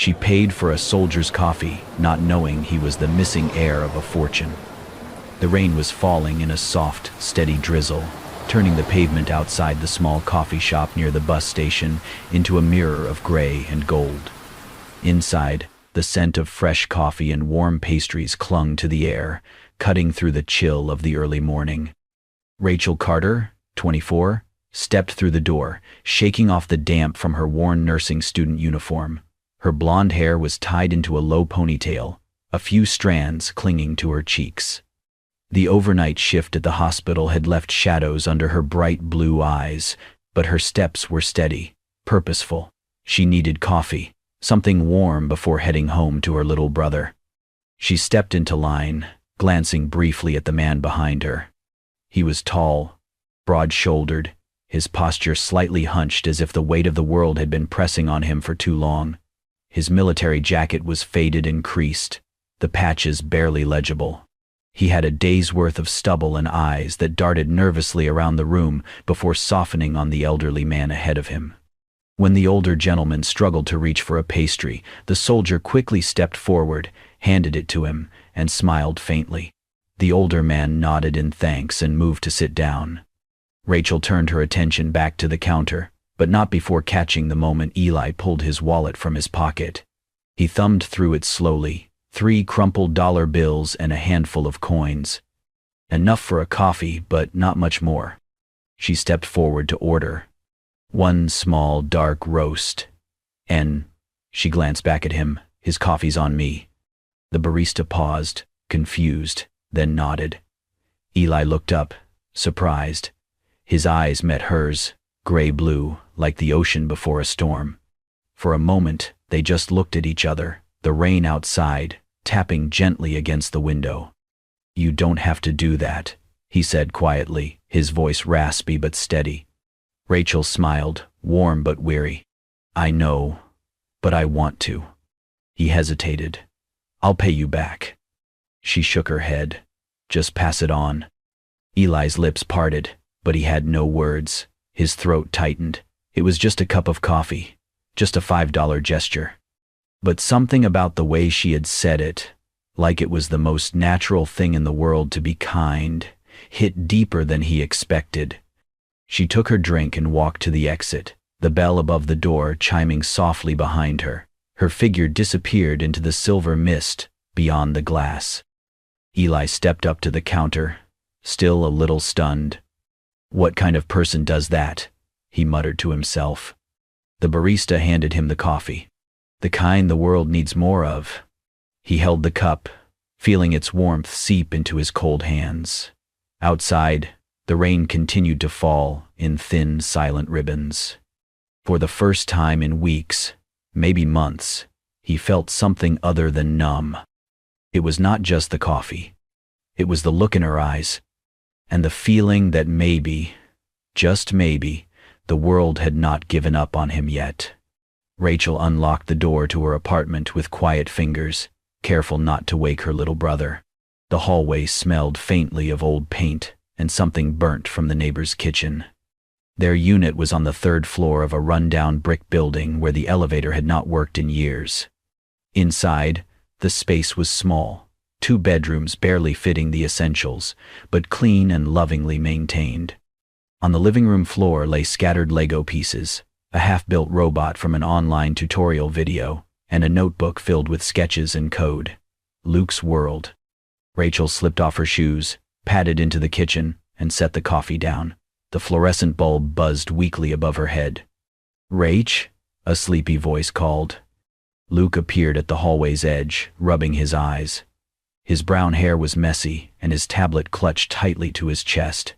She paid for a soldier's coffee, not knowing he was the missing heir of a fortune. The rain was falling in a soft, steady drizzle, turning the pavement outside the small coffee shop near the bus station into a mirror of gray and gold. Inside, the scent of fresh coffee and warm pastries clung to the air, cutting through the chill of the early morning. Rachel Carter, 24, stepped through the door, shaking off the damp from her worn nursing student uniform. Her blonde hair was tied into a low ponytail, a few strands clinging to her cheeks. The overnight shift at the hospital had left shadows under her bright blue eyes, but her steps were steady, purposeful. She needed coffee, something warm before heading home to her little brother. She stepped into line, glancing briefly at the man behind her. He was tall, broad-shouldered, his posture slightly hunched as if the weight of the world had been pressing on him for too long. His military jacket was faded and creased, the patches barely legible. He had a day's worth of stubble and eyes that darted nervously around the room before softening on the elderly man ahead of him. When the older gentleman struggled to reach for a pastry, the soldier quickly stepped forward, handed it to him, and smiled faintly. The older man nodded in thanks and moved to sit down. Rachel turned her attention back to the counter, but not before catching the moment Eli pulled his wallet from his pocket. He thumbed through it slowly, 3 crumpled dollar bills and a handful of coins. Enough for a coffee, but not much more. She stepped forward to order. 1 small, dark roast. And she glanced back at him. His coffee's on me. The barista paused, confused, then nodded. Eli looked up, surprised. His eyes met hers, gray-blue, like the ocean before a storm. For a moment, they just looked at each other, the rain outside, tapping gently against the window. "You don't have to do that," he said quietly, his voice raspy but steady. Rachel smiled, warm but weary. "I know, but I want to." He hesitated. "I'll pay you back." She shook her head. "Just pass it on." Eli's lips parted, but he had no words. His throat tightened. It was just a cup of coffee, just a $5 gesture. But something about the way she had said it, like it was the most natural thing in the world to be kind, hit deeper than he expected. She took her drink and walked to the exit, the bell above the door chiming softly behind her. Her figure disappeared into the silver mist beyond the glass. Eli stepped up to the counter, still a little stunned. "What kind of person does that?" he muttered to himself. The barista handed him the coffee. The kind the world needs more of. He held the cup, feeling its warmth seep into his cold hands. Outside, the rain continued to fall in thin, silent ribbons. For the first time in weeks, maybe months, he felt something other than numb. It was not just the coffee. It was the look in her eyes, and the feeling that maybe, just maybe, the world had not given up on him yet. Rachel unlocked the door to her apartment with quiet fingers, careful not to wake her little brother. The hallway smelled faintly of old paint and something burnt from the neighbor's kitchen. Their unit was on the 3rd floor of a run-down brick building where the elevator had not worked in years. Inside, the space was small, 2 bedrooms barely fitting the essentials, but clean and lovingly maintained. On the living room floor lay scattered Lego pieces, a half-built robot from an online tutorial video, and a notebook filled with sketches and code. Luke's world. Rachel slipped off her shoes, padded into the kitchen, and set the coffee down. The fluorescent bulb buzzed weakly above her head. "Rach?" a sleepy voice called. Luke appeared at the hallway's edge, rubbing his eyes. His brown hair was messy, and his tablet clutched tightly to his chest.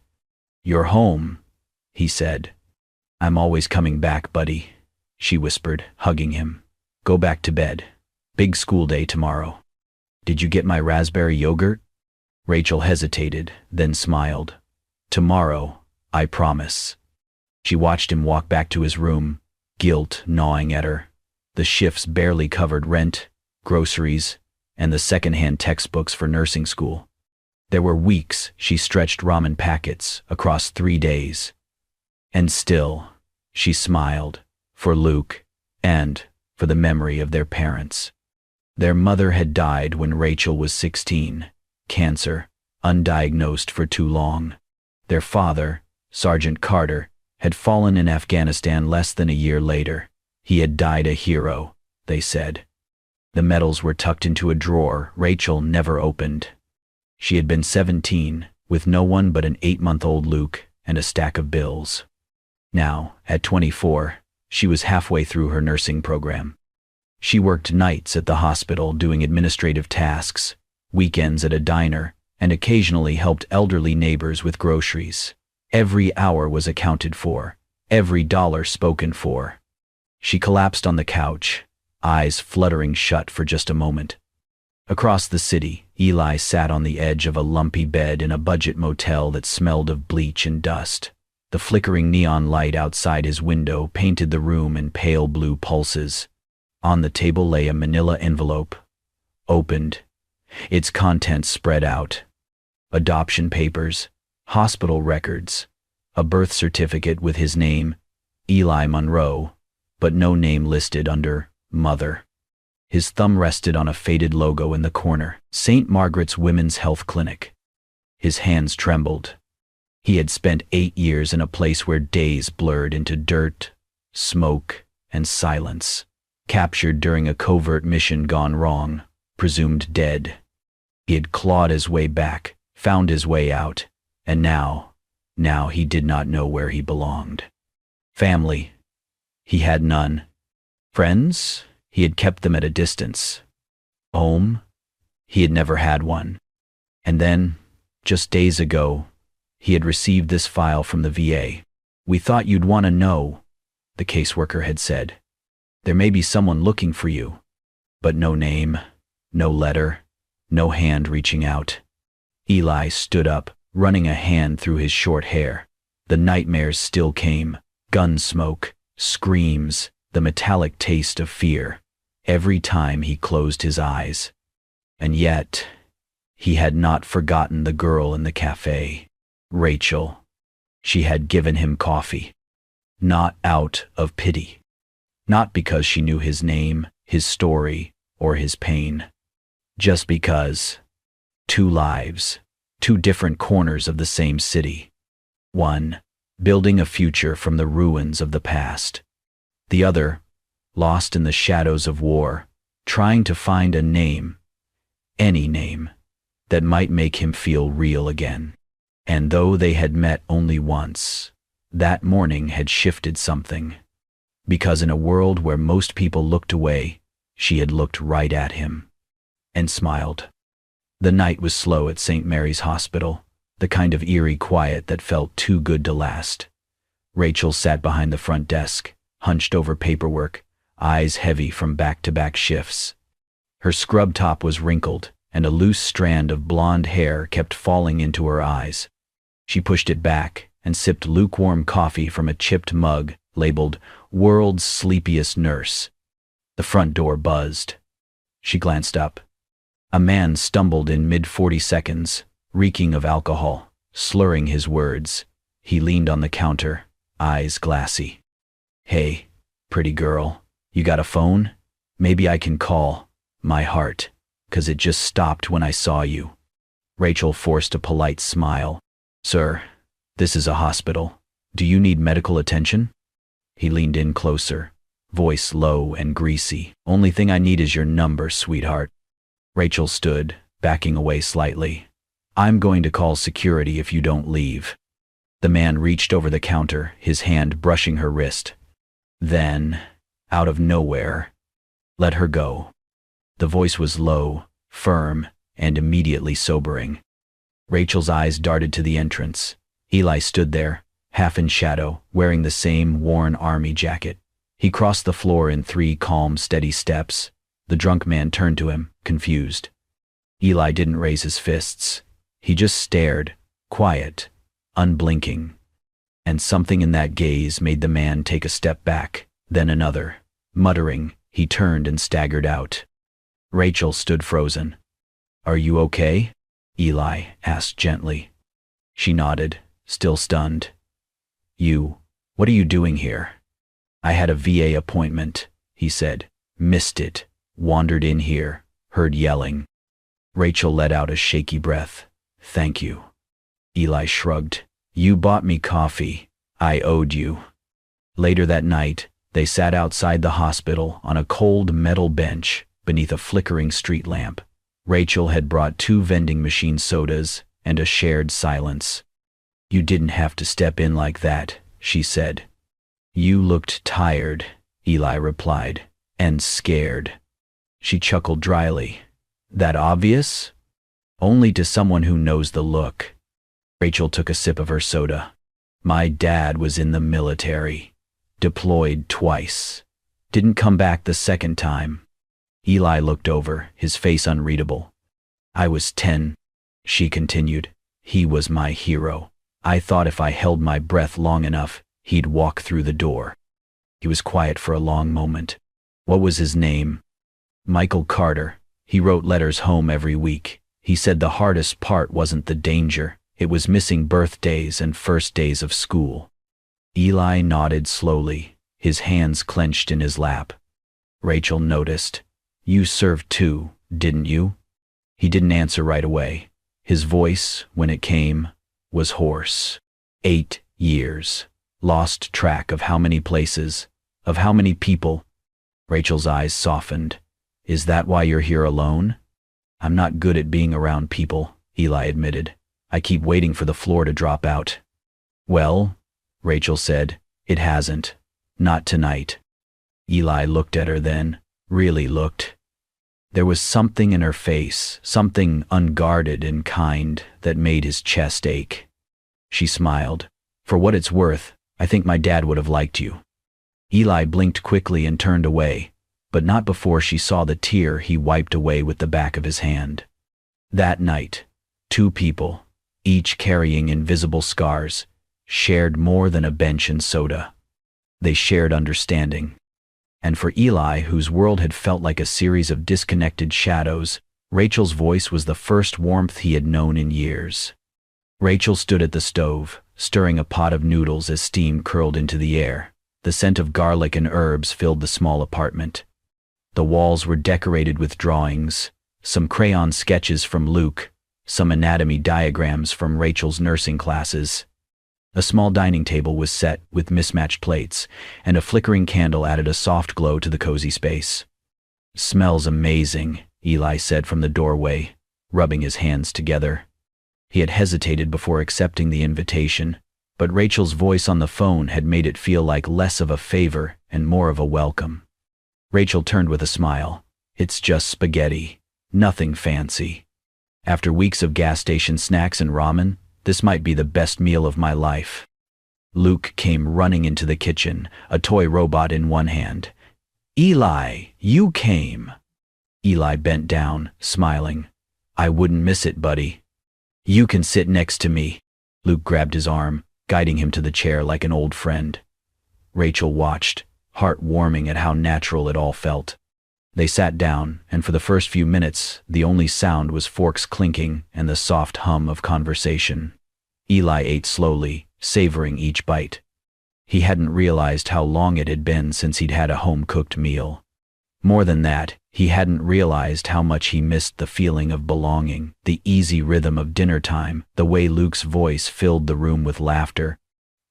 "You're home," he said. "I'm always coming back, buddy," she whispered, hugging him. "Go back to bed. Big school day tomorrow." "Did you get my raspberry yogurt?" Rachel hesitated, then smiled. "Tomorrow, I promise." She watched him walk back to his room, guilt gnawing at her. The shifts barely covered rent, groceries, and the second-hand textbooks for nursing school. There were weeks she stretched ramen packets across 3 days. And still, she smiled, for Luke, and, for for the memory of their parents. Their mother had died when Rachel was 16, cancer, undiagnosed for too long. Their father, Sergeant Carter, had fallen in Afghanistan less than a year later. He had died a hero, they said. The medals were tucked into a drawer Rachel never opened. She had been 17, with no one but an 8-month-old Luke and a stack of bills. Now, at 24, she was halfway through her nursing program. She worked nights at the hospital doing administrative tasks, weekends at a diner, and occasionally helped elderly neighbors with groceries. Every hour was accounted for, every dollar spoken for. She collapsed on the couch, eyes fluttering shut for just a moment. Across the city, Eli sat on the edge of a lumpy bed in a budget motel that smelled of bleach and dust. The flickering neon light outside his window painted the room in pale blue pulses. On the table lay a manila envelope, opened, its contents spread out. Adoption papers, hospital records, a birth certificate with his name, Eli Monroe, but no name listed under Mother. His thumb rested on a faded logo in the corner, St. Margaret's Women's Health Clinic. His hands trembled. He had spent 8 years in a place where days blurred into dirt, smoke, and silence. Captured during a covert mission gone wrong, presumed dead. He had clawed his way back, found his way out, and now he did not know where he belonged. Family. He had none. Friends? He had kept them at a distance. Home? He had never had one. And then, just days ago, he had received this file from the VA. "We thought you'd want to know," the caseworker had said. "There may be someone looking for you." But no name, no letter, no hand reaching out. Eli stood up, running a hand through his short hair. The nightmares still came, gun smoke, screams, the metallic taste of fear, every time he closed his eyes. And yet, he had not forgotten the girl in the cafe, Rachel. She had given him coffee. Not out of pity. Not because she knew his name, his story, or his pain. Just because. 2 lives, 2 different corners of the same city. One, building a future from the ruins of the past. The other, lost in the shadows of war, trying to find a name, any name, that might make him feel real again. And though they had met only once, that morning had shifted something. Because in a world where most people looked away, she had looked right at him. And smiled. The night was slow at St. Mary's Hospital, the kind of eerie quiet that felt too good to last. Rachel sat behind the front desk, hunched over paperwork, eyes heavy from back-to-back shifts. Her scrub top was wrinkled, and a loose strand of blonde hair kept falling into her eyes. She pushed it back and sipped lukewarm coffee from a chipped mug labeled "World's Sleepiest Nurse." The front door buzzed. She glanced up. A man stumbled in mid-40 seconds, reeking of alcohol, slurring his words. He leaned on the counter, eyes glassy. "Hey, pretty girl, you got a phone? Maybe I can call my heart, 'cause it just stopped when I saw you." Rachel forced a polite smile. "Sir, this is a hospital. Do you need medical attention?" He leaned in closer, voice low and greasy. "Only thing I need is your number, sweetheart." Rachel stood, backing away slightly. "I'm going to call security if you don't leave." The man reached over the counter, his hand brushing her wrist. Then, out of nowhere, "Let her go." The voice was low, firm, and immediately sobering. Rachel's eyes darted to the entrance. Eli stood there, half in shadow, wearing the same worn army jacket. He crossed the floor in 3 calm, steady steps. The drunk man turned to him, confused. Eli didn't raise his fists. He just stared, quiet, unblinking. And something in that gaze made the man take a step back, then another. Muttering, he turned and staggered out. Rachel stood frozen. "Are you okay?" Eli asked gently. She nodded, still stunned. What are you doing here?" "I had a VA appointment," he said, Missed it. Wandered in here. Heard yelling. Rachel let out a shaky breath. Thank you. Eli shrugged. You bought me coffee. I owed you. Later that night, they sat outside the hospital on a cold metal bench beneath a flickering street lamp. Rachel had brought 2 vending machine sodas and a shared silence. You didn't have to step in like that, she said. You looked tired, Eli replied, and scared. She chuckled dryly. That obvious? Only to someone who knows the look. Rachel took a sip of her soda. My dad was in the military. Deployed twice. Didn't come back the second time. Eli looked over, his face unreadable. I was 10, she continued. He was my hero. I thought if I held my breath long enough, he'd walk through the door. He was quiet for a long moment. What was his name? Michael Carter. He wrote letters home every week. He said the hardest part wasn't the danger. It was missing birthdays and first days of school. Eli nodded slowly, his hands clenched in his lap. Rachel noticed. You served too, didn't you? He didn't answer right away. His voice, when it came, was hoarse. 8 years. Lost track of how many places, of how many people. Rachel's eyes softened. Is that why you're here alone? I'm not good at being around people, Eli admitted. I keep waiting for the floor to drop out. Well, Rachel said, it hasn't. Not tonight. Eli looked at her then, really looked. There was something in her face, something unguarded and kind, that made his chest ache. She smiled. For what it's worth, I think my dad would have liked you. Eli blinked quickly and turned away, but not before she saw the tear he wiped away with the back of his hand. That night, 2 people, each carrying invisible scars, shared more than a bench and soda. They shared understanding. And for Eli, whose world had felt like a series of disconnected shadows, Rachel's voice was the first warmth he had known in years. Rachel stood at the stove, stirring a pot of noodles as steam curled into the air. The scent of garlic and herbs filled the small apartment. The walls were decorated with drawings, some crayon sketches from Luke, some anatomy diagrams from Rachel's nursing classes. A small dining table was set with mismatched plates, and a flickering candle added a soft glow to the cozy space. Smells amazing, Eli said from the doorway, rubbing his hands together. He had hesitated before accepting the invitation, but Rachel's voice on the phone had made it feel like less of a favor and more of a welcome. Rachel turned with a smile. It's just spaghetti. Nothing fancy. After weeks of gas station snacks and ramen, this might be the best meal of my life. Luke came running into the kitchen, a toy robot in one hand. Eli, you came. Eli bent down, smiling. I wouldn't miss it, buddy. You can sit next to me. Luke grabbed his arm, guiding him to the chair like an old friend. Rachel watched, heart warming at how natural it all felt. They sat down, and for the first few minutes, the only sound was forks clinking and the soft hum of conversation. Eli ate slowly, savoring each bite. He hadn't realized how long it had been since he'd had a home-cooked meal. More than that, he hadn't realized how much he missed the feeling of belonging, the easy rhythm of dinner time, the way Luke's voice filled the room with laughter,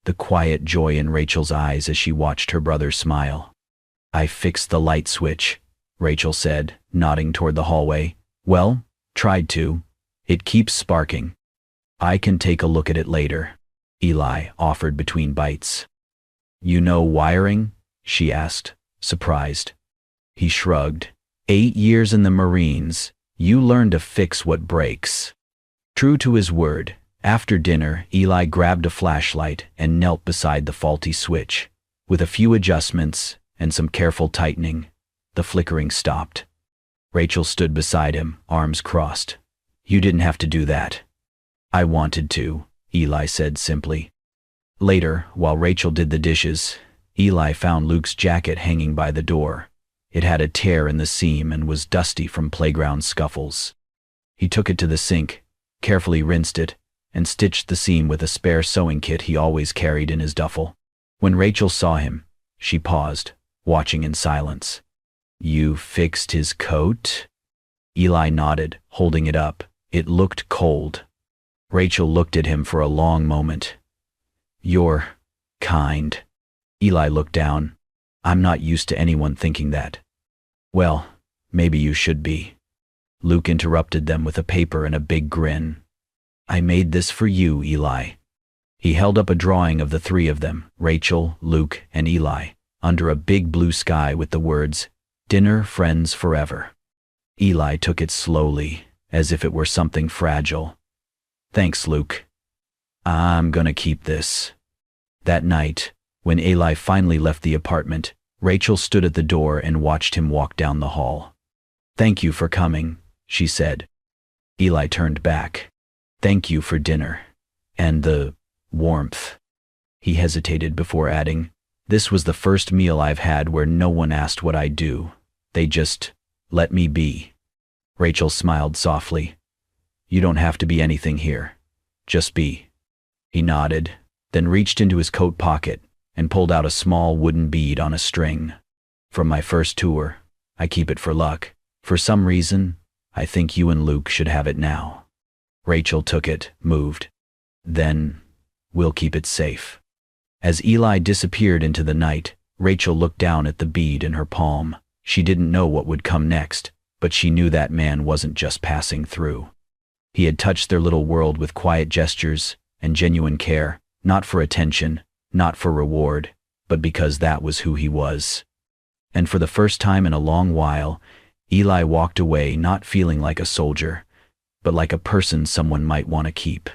the quiet joy in Rachel's eyes as she watched her brother smile. I fixed the light switch, Rachel said, nodding toward the hallway. Well, tried to. It keeps sparking. I can take a look at it later, Eli offered between bites. You know wiring? She asked, surprised. He shrugged. 8 years in the Marines, you learn to fix what breaks. True to his word, after dinner, Eli grabbed a flashlight and knelt beside the faulty switch. With a few adjustments and some careful tightening, the flickering stopped. Rachel stood beside him, arms crossed. You didn't have to do that. I wanted to, Eli said simply. Later, while Rachel did the dishes, Eli found Luke's jacket hanging by the door. It had a tear in the seam and was dusty from playground scuffles. He took it to the sink, carefully rinsed it, and stitched the seam with a spare sewing kit he always carried in his duffel. When Rachel saw him, she paused, watching in silence. You fixed his coat? Eli nodded, holding it up. It looked cold. Rachel looked at him for a long moment. You're kind. Eli looked down. I'm not used to anyone thinking that. Well, maybe you should be. Luke interrupted them with a paper and a big grin. I made this for you, Eli. He held up a drawing of the three of them, Rachel, Luke, and Eli, under a big blue sky with the words, Dinner Friends Forever. Eli took it slowly, as if it were something fragile. Thanks, Luke. I'm gonna keep this. That night, when Eli finally left the apartment, Rachel stood at the door and watched him walk down the hall. Thank you for coming, she said. Eli turned back. Thank you for dinner. And the warmth. He hesitated before adding, This was the first meal I've had where no one asked what I do. They just let me be. Rachel smiled softly. You don't have to be anything here. Just be. He nodded, then reached into his coat pocket and pulled out a small wooden bead on a string. From my first tour, I keep it for luck. For some reason, I think you and Luke should have it now. Rachel took it, moved. Then, we'll keep it safe. As Eli disappeared into the night, Rachel looked down at the bead in her palm. She didn't know what would come next, but she knew that man wasn't just passing through. He had touched their little world with quiet gestures and genuine care, not for attention, not for reward, but because that was who he was. And for the first time in a long while, Eli walked away not feeling like a soldier, but like a person someone might want to keep.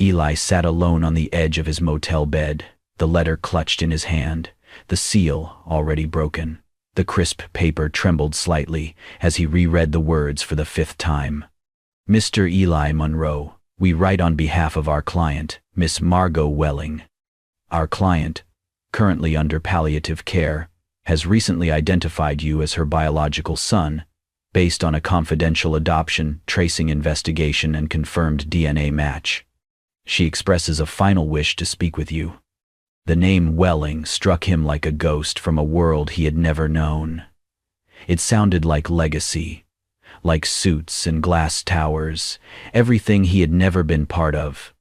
Eli sat alone on the edge of his motel bed, the letter clutched in his hand, the seal already broken. The crisp paper trembled slightly as he reread the words for the 5th time. Mr. Eli Monroe, we write on behalf of our client, Miss Margot Welling. Our client, currently under palliative care, has recently identified you as her biological son, based on a confidential adoption, tracing investigation, and confirmed DNA match. She expresses a final wish to speak with you. The name Welling struck him like a ghost from a world he had never known. It sounded like legacy, like suits and glass towers, everything he had never been part of.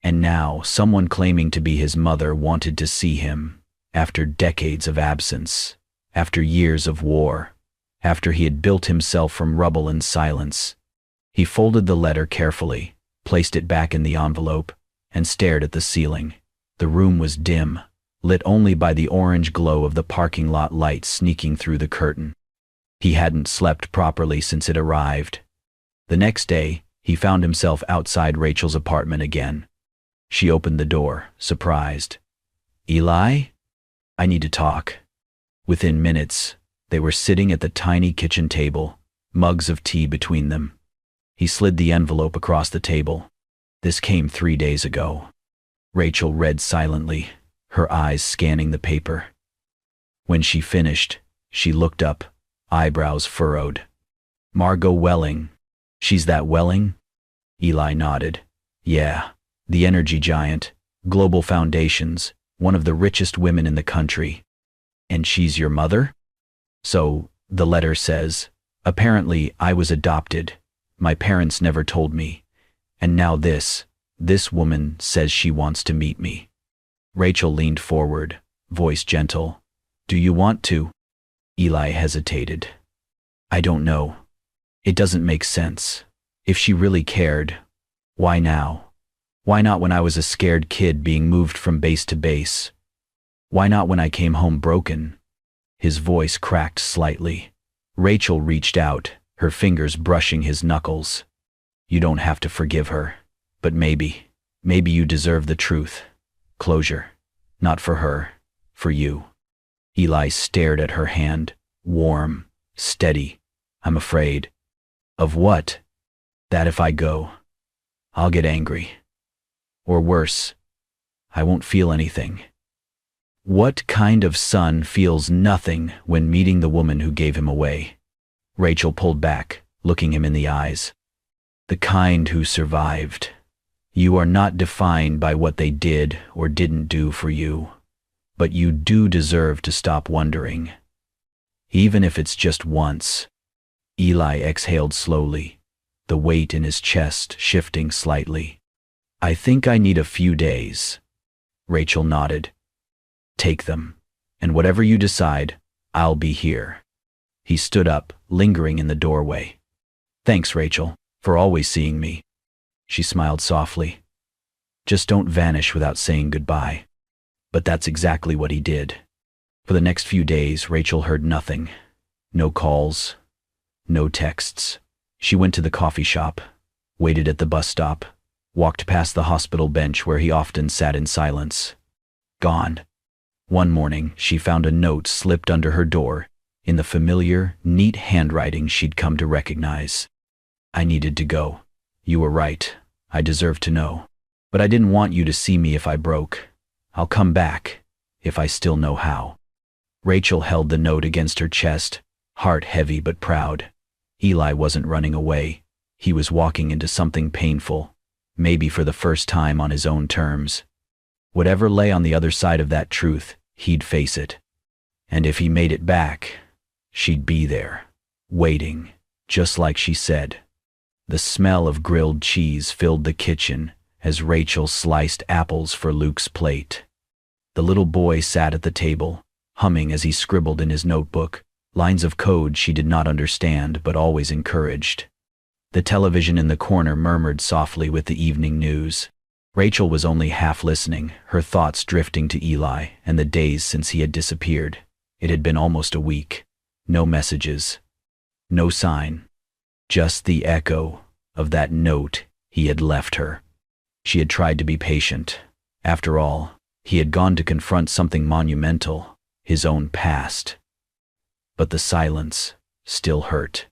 And now someone claiming to be his mother wanted to see him, after decades of absence, after years of war, after he had built himself from rubble and silence. He folded the letter carefully, placed it back in the envelope, and stared at the ceiling. The room was dim, lit only by the orange glow of the parking lot lights sneaking through the curtain. He hadn't slept properly since it arrived. The next day, he found himself outside Rachel's apartment again. She opened the door, surprised. Eli? I need to talk. Within minutes, they were sitting at the tiny kitchen table, mugs of tea between them. He slid the envelope across the table. This came 3 days ago. Rachel read silently, her eyes scanning the paper. When she finished, she looked up, eyebrows furrowed. Margot Welling. She's that Welling? Eli nodded. Yeah, the energy giant, global foundations, one of the richest women in the country. And she's your mother? So, the letter says, apparently I was adopted. My parents never told me. And now this woman says she wants to meet me. Rachel leaned forward, voice gentle. Do you want to? Eli hesitated. I don't know. It doesn't make sense. If she really cared, why now? Why not when I was a scared kid being moved from base to base? Why not when I came home broken? His voice cracked slightly. Rachel reached out, her fingers brushing his knuckles. You don't have to forgive her, but maybe you deserve the truth. Closure. Not for her, for you. Eli stared at her hand, warm, steady. I'm afraid. Of what? That if I go, I'll get angry. Or worse, I won't feel anything. What kind of son feels nothing when meeting the woman who gave him away? Rachel pulled back, looking him in the eyes. The kind who survived. You are not defined by what they did or didn't do for you, but you do deserve to stop wondering. Even if it's just once. Eli exhaled slowly, the weight in his chest shifting slightly. I think I need a few days. Rachel nodded. Take them, and whatever you decide, I'll be here. He stood up, lingering in the doorway. Thanks, Rachel, for always seeing me. She smiled softly. Just don't vanish without saying goodbye. But that's exactly what he did. For the next few days, Rachel heard nothing. No calls, no texts. She went to the coffee shop, waited at the bus stop, walked past the hospital bench where he often sat in silence. Gone. One morning, she found a note slipped under her door, in the familiar, neat handwriting she'd come to recognize. I needed to go. You were right. I deserved to know. But I didn't want you to see me if I broke. I'll come back, if I still know how. Rachel held the note against her chest, heart heavy but proud. Eli wasn't running away. He was walking into something painful, maybe for the first time on his own terms. Whatever lay on the other side of that truth, he'd face it. And if he made it back, she'd be there, waiting, just like she said. The smell of grilled cheese filled the kitchen as Rachel sliced apples for Luke's plate. The little boy sat at the table, humming as he scribbled in his notebook, lines of code she did not understand but always encouraged. The television in the corner murmured softly with the evening news. Rachel was only half listening, her thoughts drifting to Eli and the days since he had disappeared. It had been almost a week. No messages. No sign. Just the echo of that note he had left her. She had tried to be patient. After all, he had gone to confront something monumental, his own past. But the silence still hurt.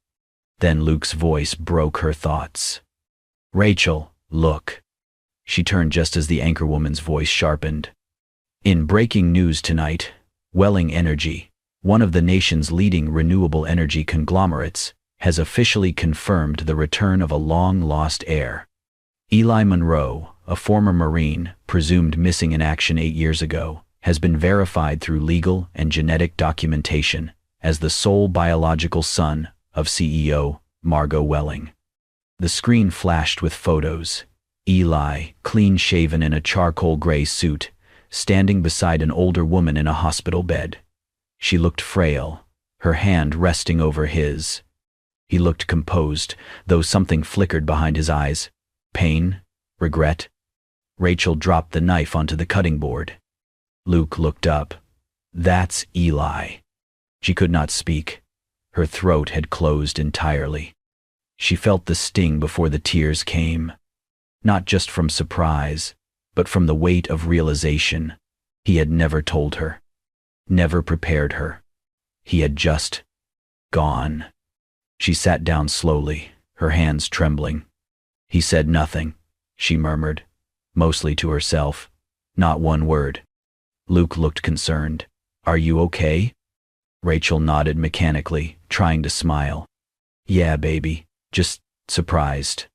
Then Luke's voice broke her thoughts. Rachel, look. She turned just as the anchorwoman's voice sharpened. In breaking news tonight, Welling Energy, one of the nation's leading renewable energy conglomerates, has officially confirmed the return of a long-lost heir. Eli Monroe, a former Marine, presumed missing in action 8 years ago, has been verified through legal and genetic documentation as the sole biological son of CEO Margot Welling. The screen flashed with photos. Eli, clean-shaven in a charcoal gray suit, standing beside an older woman in a hospital bed. She looked frail, her hand resting over his. He looked composed, though something flickered behind his eyes. Pain? Regret? Rachel dropped the knife onto the cutting board. Luke looked up. That's Eli. She could not speak. Her throat had closed entirely. She felt the sting before the tears came. Not just from surprise, but from the weight of realization. He had never told her. Never prepared her. He had just gone. She sat down slowly, her hands trembling. He said nothing, she murmured, mostly to herself. Not one word. Luke looked concerned. Are you okay? Rachel nodded mechanically, trying to smile. Yeah, baby, just surprised.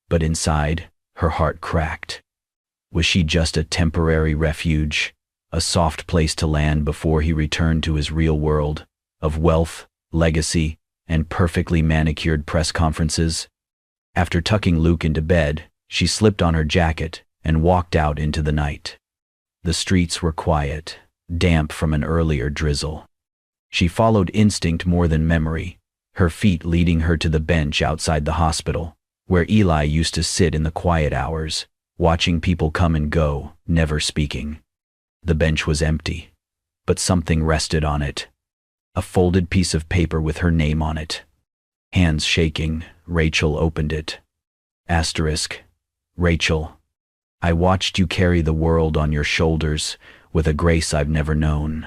But inside, her heart cracked. Was she just a temporary refuge, a soft place to land before he returned to his real world, of wealth, legacy, and perfectly manicured press conferences? After tucking Luke into bed, she slipped on her jacket and walked out into the night. The streets were quiet, damp from an earlier drizzle. She followed instinct more than memory, her feet leading her to the bench outside the hospital, where Eli used to sit in the quiet hours, watching people come and go, never speaking. The bench was empty, but something rested on it. A folded piece of paper with her name on it. Hands shaking, Rachel opened it. Asterisk. Rachel, I watched you carry the world on your shoulders with a grace I've never known.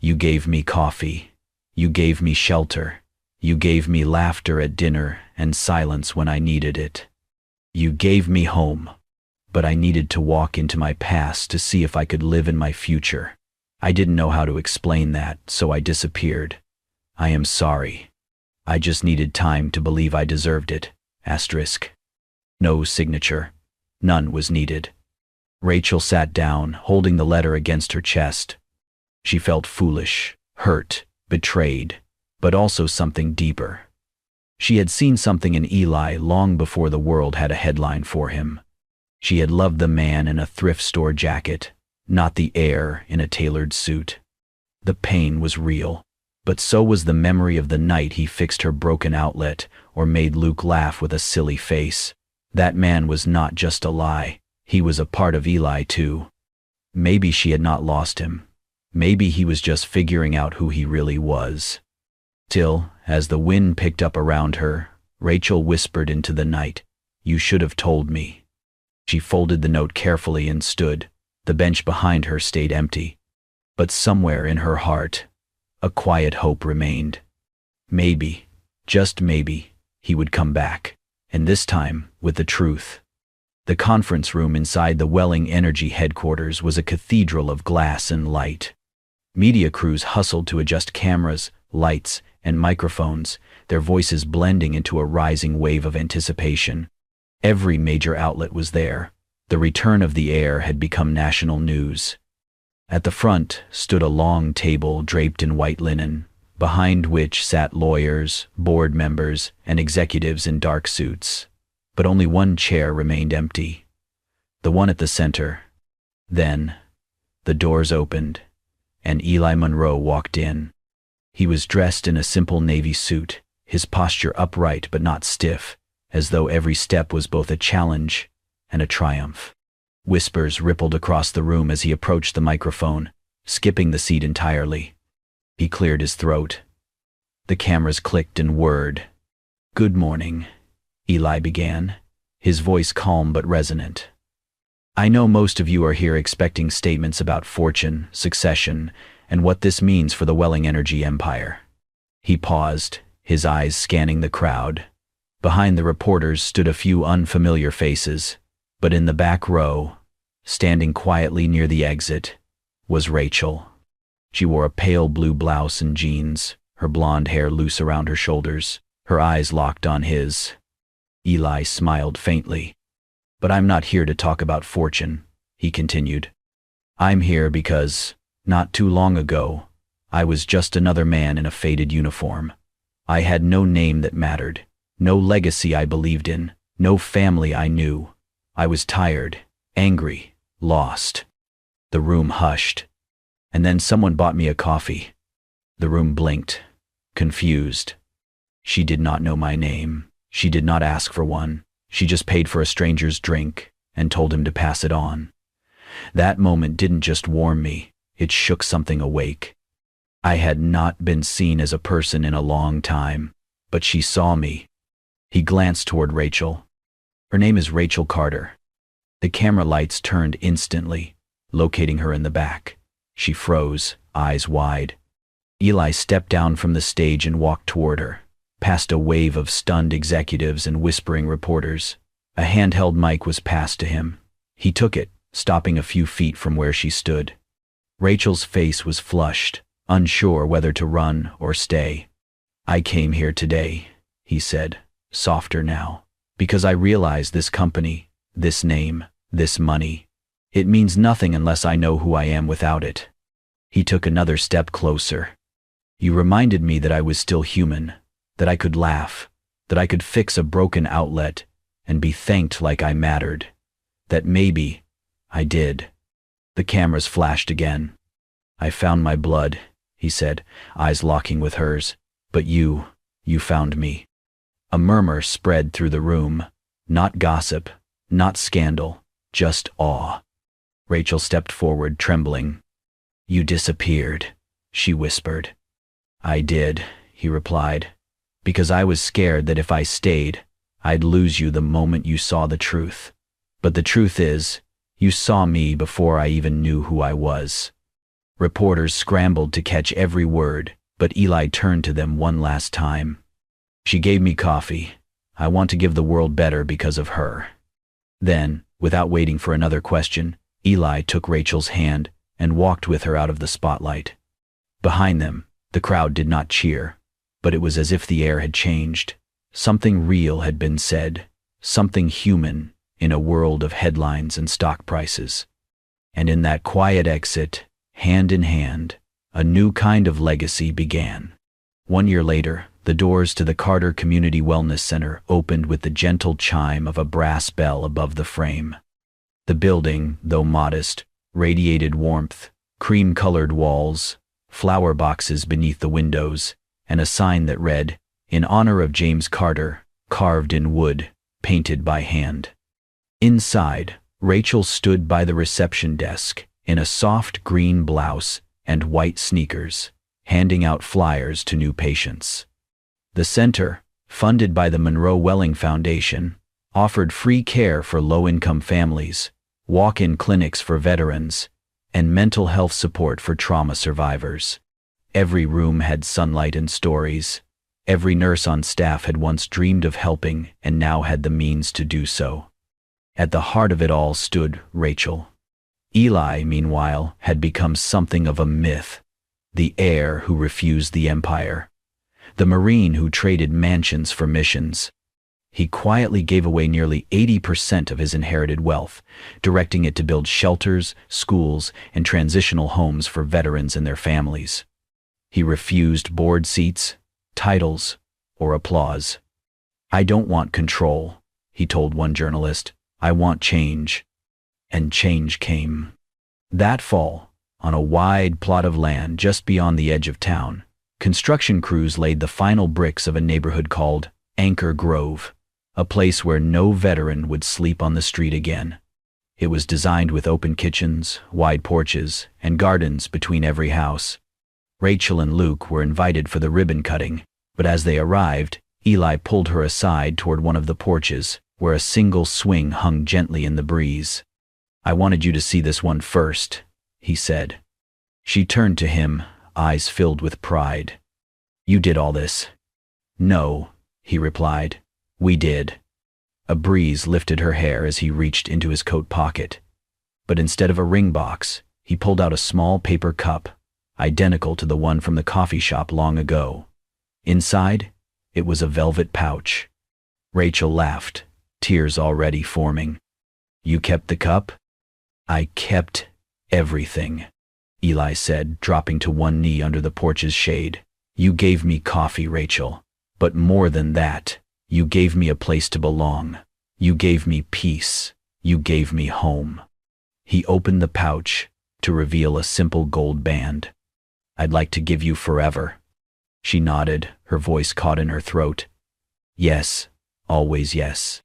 You gave me coffee. You gave me shelter. You gave me laughter at dinner and silence when I needed it. You gave me home, but I needed to walk into my past to see if I could live in my future. I didn't know how to explain that, so I disappeared. I am sorry. I just needed time to believe I deserved it. Asterisk. No signature. None was needed. Rachel sat down, holding the letter against her chest. She felt foolish, hurt, betrayed, but also something deeper. She had seen something in Eli long before the world had a headline for him. She had loved the man in a thrift store jacket, not the heir in a tailored suit. The pain was real, but so was the memory of the night he fixed her broken outlet or made Luke laugh with a silly face. That man was not just a lie, he was a part of Eli too. Maybe she had not lost him. Maybe he was just figuring out who he really was. Till, as the wind picked up around her, Rachel whispered into the night, "You should have told me." She folded the note carefully and stood. The bench behind her stayed empty. But somewhere in her heart, a quiet hope remained. Maybe, just maybe, he would come back, and this time with the truth. The conference room inside the Welling Energy headquarters was a cathedral of glass and light. Media crews hustled to adjust cameras, lights, and microphones, their voices blending into a rising wave of anticipation. Every major outlet was there. The return of the heir had become national news. At the front stood a long table draped in white linen, behind which sat lawyers, board members, and executives in dark suits. But only one chair remained empty, the one at the center. Then, the doors opened, and Eli Monroe walked in. He was dressed in a simple navy suit, his posture upright but not stiff, as though every step was both a challenge and a triumph. Whispers rippled across the room as he approached the microphone, skipping the seat entirely. He cleared his throat. The cameras clicked and whirred. "Good morning," Eli began, his voice calm but resonant. "I know most of you are here expecting statements about fortune, succession, and what this means for the Welling Energy empire." He paused, his eyes scanning the crowd. Behind the reporters stood a few unfamiliar faces, but in the back row, standing quietly near the exit, was Rachel. She wore a pale blue blouse and jeans, her blonde hair loose around her shoulders, her eyes locked on his. Eli smiled faintly. "But I'm not here to talk about fortune," he continued. "I'm here because, not too long ago, I was just another man in a faded uniform. I had no name that mattered, no legacy I believed in, no family I knew. I was tired, angry, lost." The room hushed. And then someone bought me a coffee. The room blinked, confused. She did not know my name. She did not ask for one. She just paid for a stranger's drink and told him to pass it on. That moment didn't just warm me, it shook something awake. I had not been seen as a person in a long time, but she saw me. He glanced toward Rachel. "Her name is Rachel Carter." The camera lights turned instantly, locating her in the back. She froze, eyes wide. Eli stepped down from the stage and walked toward her, past a wave of stunned executives and whispering reporters. A handheld mic was passed to him. He took it, stopping a few feet from where she stood. Rachel's face was flushed, unsure whether to run or stay. "I came here today," he said, softer now, "because I realize this company, this name, this money. It means nothing unless I know who I am without it." He took another step closer. "You reminded me that I was still human, that I could laugh, that I could fix a broken outlet and be thanked like I mattered, that maybe I did." The cameras flashed again. "I found my blood," he said, eyes locking with hers, "but you found me." A murmur spread through the room, not gossip, not scandal, just awe. Rachel stepped forward, trembling. "You disappeared," she whispered. "I did," he replied, "because I was scared that if I stayed, I'd lose you the moment you saw the truth. But the truth is, you saw me before I even knew who I was." Reporters scrambled to catch every word, but Eli turned to them one last time. "She gave me coffee. I want to give the world better because of her." Then, without waiting for another question, Eli took Rachel's hand and walked with her out of the spotlight. Behind them, the crowd did not cheer, but it was as if the air had changed. Something real had been said, something human in a world of headlines and stock prices. And in that quiet exit, hand in hand, A new kind of legacy began. 1 year later, the doors to the Carter Community Wellness Center opened with the gentle chime of a brass bell above the frame. The building, though modest, radiated warmth, cream-colored walls, flower boxes beneath the windows, and a sign that read, "In honor of James Carter," carved in wood, painted by hand. Inside, Rachel stood by the reception desk in a soft green blouse and white sneakers, handing out flyers to new patients. The center, funded by the Monroe Welling Foundation, offered free care for low-income families, walk-in clinics for veterans, and mental health support for trauma survivors. Every room had sunlight and stories. Every nurse on staff had once dreamed of helping and now had the means to do so. At the heart of it all stood Rachel. Eli, meanwhile, had become something of a myth. The heir who refused the empire. The Marine who traded mansions for missions. He quietly gave away nearly 80% of his inherited wealth, directing it to build shelters, schools, and transitional homes for veterans and their families. He refused board seats, titles, or applause. "I don't want control," he told one journalist. "I want change." And change came. That fall, on a wide plot of land just beyond the edge of town, construction crews laid the final bricks of a neighborhood called Anchor Grove, a place where no veteran would sleep on the street again. It was designed with open kitchens, wide porches, and gardens between every house. Rachel and Luke were invited for the ribbon cutting, but as they arrived, Eli pulled her aside toward one of the porches, where a single swing hung gently in the breeze. "I wanted you to see this one first," he said. She turned to him, eyes filled with pride. "You did all this?" "No," he replied. "We did." A breeze lifted her hair as he reached into his coat pocket. But instead of a ring box, he pulled out a small paper cup, identical to the one from the coffee shop long ago. Inside, it was a velvet pouch. Rachel laughed, tears already forming. "You kept the cup?" "I kept everything," Eli said, dropping to one knee under the porch's shade. "You gave me coffee, Rachel. But more than that, you gave me a place to belong. You gave me peace. You gave me home." He opened the pouch to reveal a simple gold band. "I'd like to give you forever." She nodded, her voice caught in her throat. "Yes, always yes."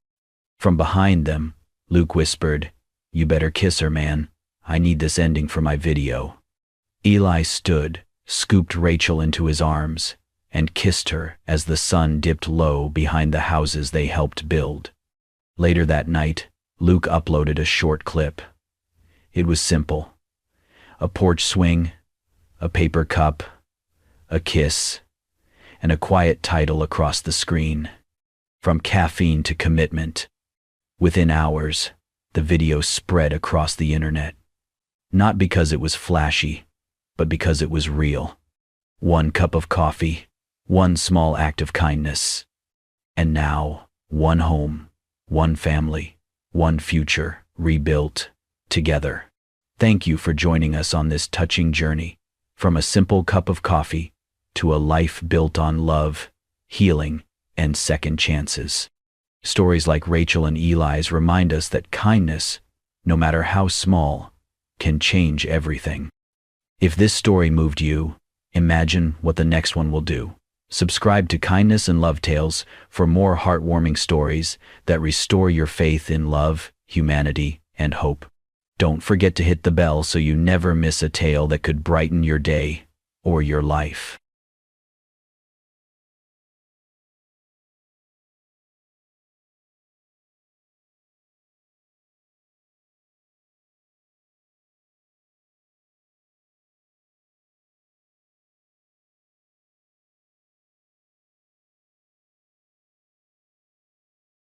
From behind them, Luke whispered, "You better kiss her, man. I need this ending for my video." Eli stood, scooped Rachel into his arms, and kissed her as the sun dipped low behind the houses they helped build. Later that night, Luke uploaded a short clip. It was simple. A porch swing, a paper cup, a kiss, and a quiet title across the screen. From caffeine to commitment. Within hours, the video spread across the internet. Not because it was flashy, but because it was real. One cup of coffee, one small act of kindness. And now, one home, one family, one future, rebuilt together. Thank you for joining us on this touching journey, from a simple cup of coffee to a life built on love, healing, and second chances. Stories like Rachel and Eli's remind us that kindness, no matter how small, can change everything. If this story moved you, imagine what the next one will do. Subscribe to Kindness and Love Tales for more heartwarming stories that restore your faith in love, humanity, and hope. Don't forget to hit the bell so you never miss a tale that could brighten your day or your life.